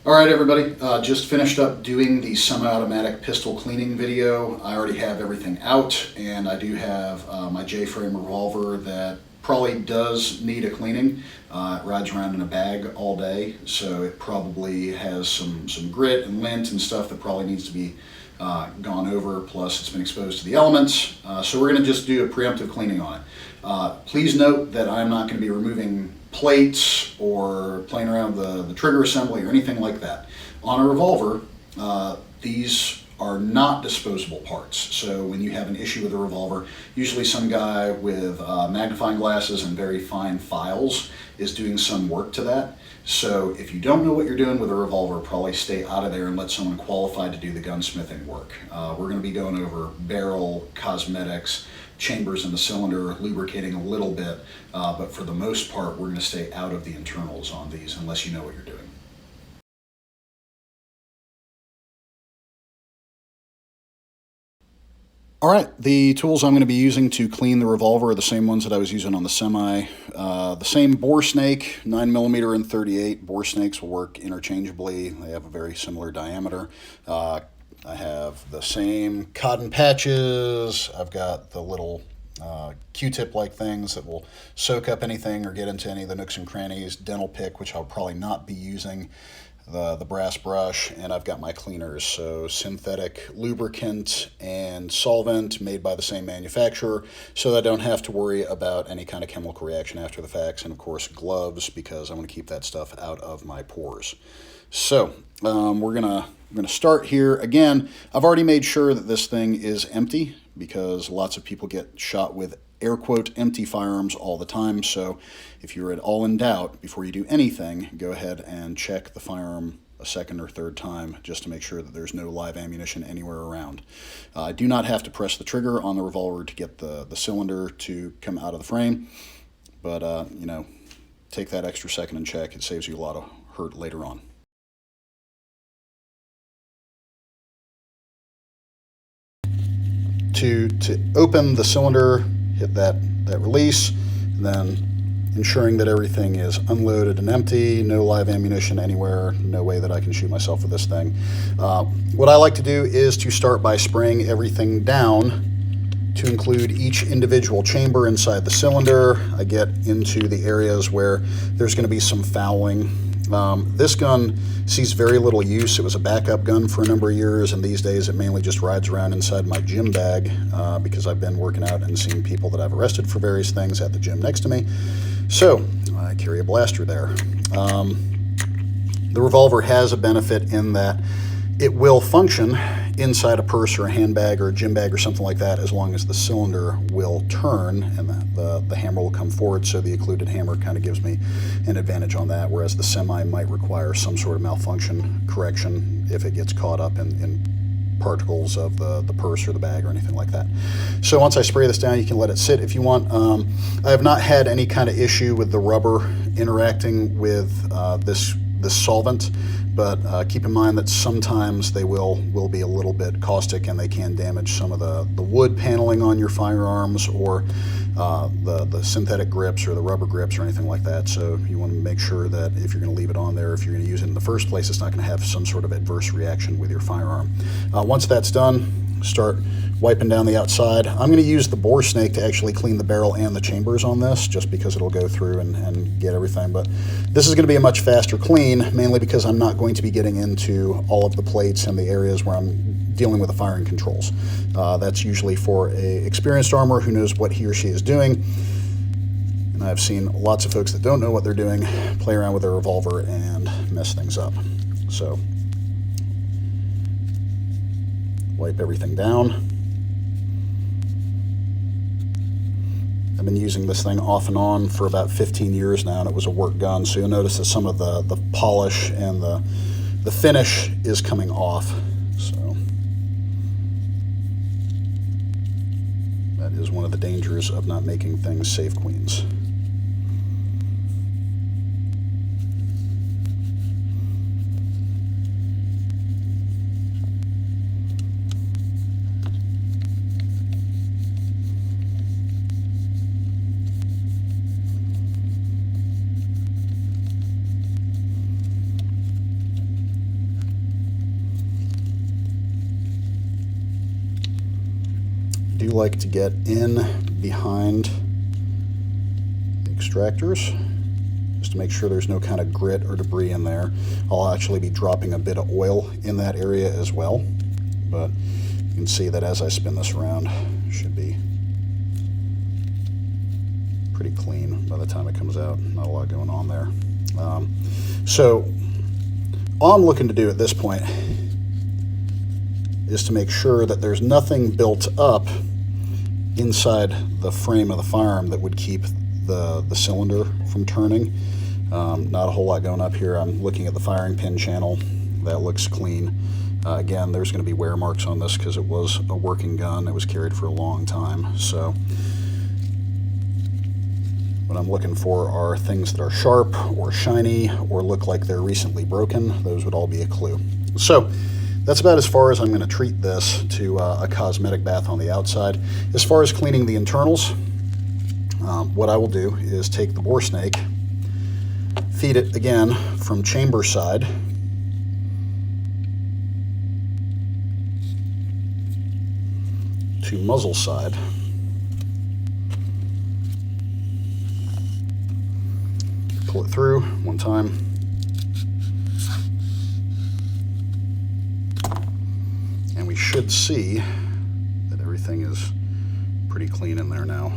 All right, everybody, just finished up doing the semi-automatic pistol cleaning video. I already have everything out, and I do have my J-frame revolver that probably does need a cleaning. It rides around in a bag all day, so it probably has some grit and lint and stuff that probably needs to be gone over, plus it's been exposed to the elements. So we're going to just do a preemptive cleaning on it. Please note that I'm not going to be removing plates or playing around the trigger assembly or anything like that. On a revolver, these are not disposable parts. So when you have an issue with a revolver, usually some guy with magnifying glasses and very fine files is doing some work to that. So if you don't know what you're doing with a revolver, probably stay out of there and let someone qualified to do the gunsmithing work. We're going to be going over barrel, cosmetics, chambers in the cylinder, lubricating a little bit, but for the most part, we're going to stay out of the internals on these unless you know what you're doing. All right, the tools I'm going to be using to clean the revolver are the same ones that I was using on the semi. The same bore snake, 9mm and 38. Bore snakes will work interchangeably. They have a very similar diameter. I have the same cotton patches. I've got the little Q-tip like things that will soak up anything or get into any of the nooks and crannies. Dental pick, which I'll probably not be using. The brass brush, and I've got my cleaners, so synthetic lubricant and solvent made by the same manufacturer, so that I don't have to worry about any kind of chemical reaction after the fact, and of course gloves, because I want to keep that stuff out of my pores. So we're gonna start here. Again, I've already made sure that this thing is empty, because lots of people get shot with air quote empty firearms all the time. So if you're at all in doubt before you do anything, go ahead and check the firearm a second or third time just to make sure that there's no live ammunition anywhere around. I do not have to press the trigger on the revolver to get the cylinder to come out of the frame, but you know, take that extra second and check. It saves you a lot of hurt later on. To open the cylinder, hit that release, and then ensuring that everything is unloaded and empty, no live ammunition anywhere, no way that I can shoot myself with this thing. What I like to do is to start by spraying everything down to include each individual chamber inside the cylinder. I get into the areas where there's going to be some fouling. This gun sees very little use. It was a backup gun for a number of years, and these days it mainly just rides around inside my gym bag because I've been working out and seeing people that I've arrested for various things at the gym next to me. So I carry a blaster there. The revolver has a benefit in that it will function inside a purse or a handbag or a gym bag or something like that, as long as the cylinder will turn and the hammer will come forward. So the occluded hammer kind of gives me an advantage on that, whereas the semi might require some sort of malfunction correction if it gets caught up in particles of the purse or the bag or anything like that. So once I spray this down, you can let it sit if you want. I have not had any kind of issue with the rubber interacting with this solvent, but keep in mind that sometimes they will be a little bit caustic and they can damage some of the wood paneling on your firearms, or the synthetic grips or the rubber grips or anything like that. So you want to make sure that if you're going to leave it on there, if you're going to use it in the first place, it's not going to have some sort of adverse reaction with your firearm. Once that's done, start wiping down the outside. I'm going to use the bore snake to actually clean the barrel and the chambers on this, just because it'll go through and get everything. But this is going to be a much faster clean, mainly because I'm not going to be getting into all of the plates and the areas where I'm dealing with the firing controls. That's usually for a experienced armorer who knows what he or she is doing. And I've seen lots of folks that don't know what they're doing play around with their revolver and mess things up. So wipe everything down. I've been using this thing off and on for about 15 years now, and it was a work gun, so you'll notice that some of the polish and the finish is coming off. So that is one of the dangers of not making things safe queens. do like to get in behind the extractors just to make sure there's no kind of grit or debris in there. I'll actually be dropping a bit of oil in that area as well, but you can see that as I spin this around, it should be pretty clean by the time it comes out. Not a lot going on there. So all I'm looking to do at this point is to make sure that there's nothing built up inside the frame of the firearm that would keep the cylinder from turning. Not a whole lot going up here. I'm looking at the firing pin channel. That looks clean. Again, there's going to be wear marks on this because it was a working gun. It was carried for a long time. So what I'm looking for are things that are sharp or shiny or look like they're recently broken. Those would all be a clue. So that's about as far as I'm going to treat this to a cosmetic bath on the outside. As far as cleaning the internals, what I will do is take the bore snake, feed it again from chamber side to muzzle side. Pull it through one time. And we should see that everything is pretty clean in there now.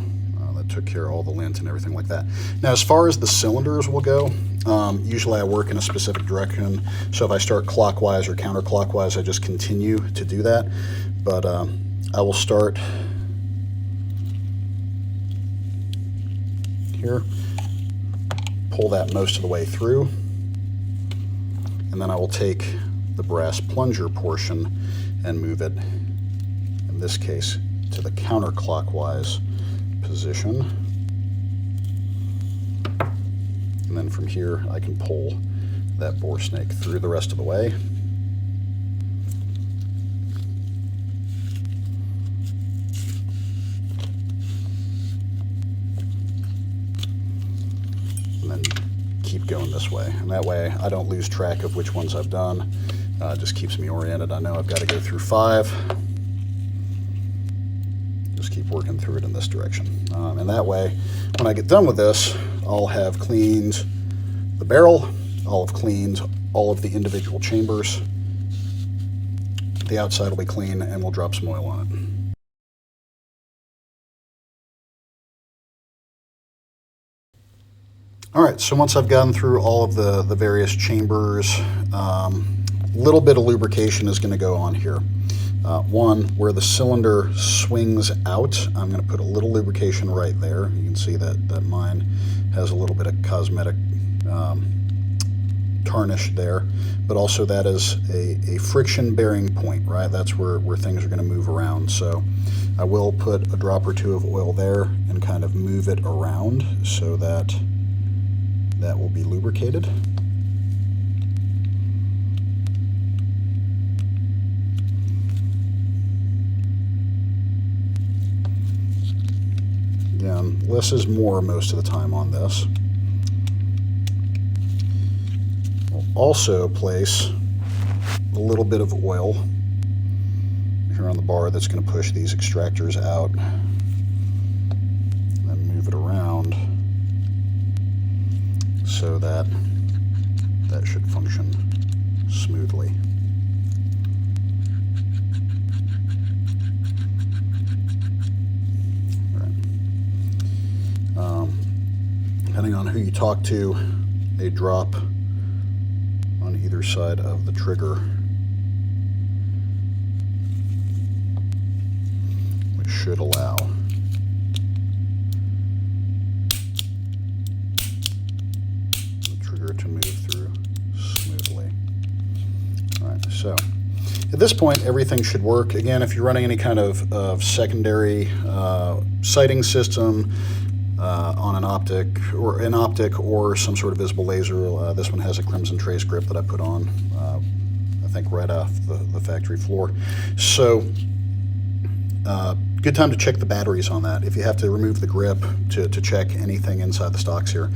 That took care of all the lint and everything like that. Now, as far as the cylinders will go, usually I work in a specific direction. So if I start clockwise or counterclockwise, I just continue to do that. But I will start here, pull that most of the way through, and then I will take the brass plunger portion and move it, in this case, to the counterclockwise position. And then from here, I can pull that bore snake through the rest of the way. And then keep going this way. And that way, I don't lose track of which ones I've done. It just keeps me oriented. I know I've got to go through 5. Just keep working through it in this direction. And that way, when I get done with this, I'll have cleaned the barrel, I'll have cleaned all of the individual chambers. The outside will be clean, and we'll drop some oil on it. All right, so once I've gotten through all of the various chambers, little bit of lubrication is going to go on here. One, where the cylinder swings out, I'm going to put a little lubrication right there. You can see that mine has a little bit of cosmetic tarnish there, but also that is a friction bearing point, right? That's where things are going to move around. So I will put a drop or two of oil there and kind of move it around so that will be lubricated. Again, less is more most of the time on this. We'll also place a little bit of oil here on the bar that's going to push these extractors out, and then move it around so that should function smoothly. Depending on who you talk to, a drop on either side of the trigger, which should allow the trigger to move through smoothly. All right, so at this point, everything should work. Again, if you're running any kind of secondary sighting system, on an optic or some sort of visible laser. This one has a Crimson Trace grip that I put on, I think right off the factory floor. So good time to check the batteries on that. If you have to remove the grip to check anything inside the stocks here,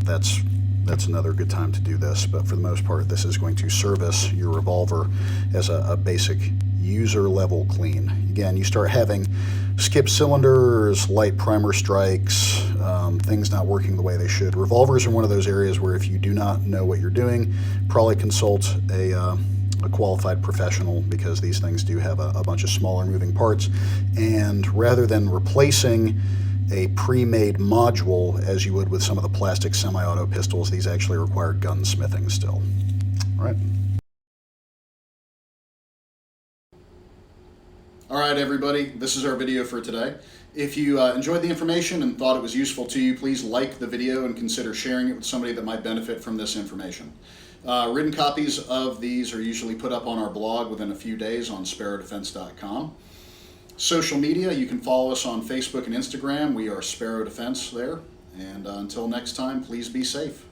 that's another good time to do this. But for the most part, this is going to service your Revolver as a basic user level clean. Again, you start having skip cylinders, light primer strikes, things not working the way they should. Revolvers are one of those areas where if you do not know what you're doing, probably consult a qualified professional, because these things do have a bunch of smaller moving parts. And rather than replacing a pre-made module as you would with some of the plastic semi-auto pistols, these actually require gunsmithing still. All right. All right, everybody, this is our video for today. If you enjoyed the information and thought it was useful to you, please like the video and consider sharing it with somebody that might benefit from this information. Written copies of these are usually put up on our blog within a few days on sparrowdefense.com. Social media, you can follow us on Facebook and Instagram. We are Sparrow Defense there. And until next time, please be safe.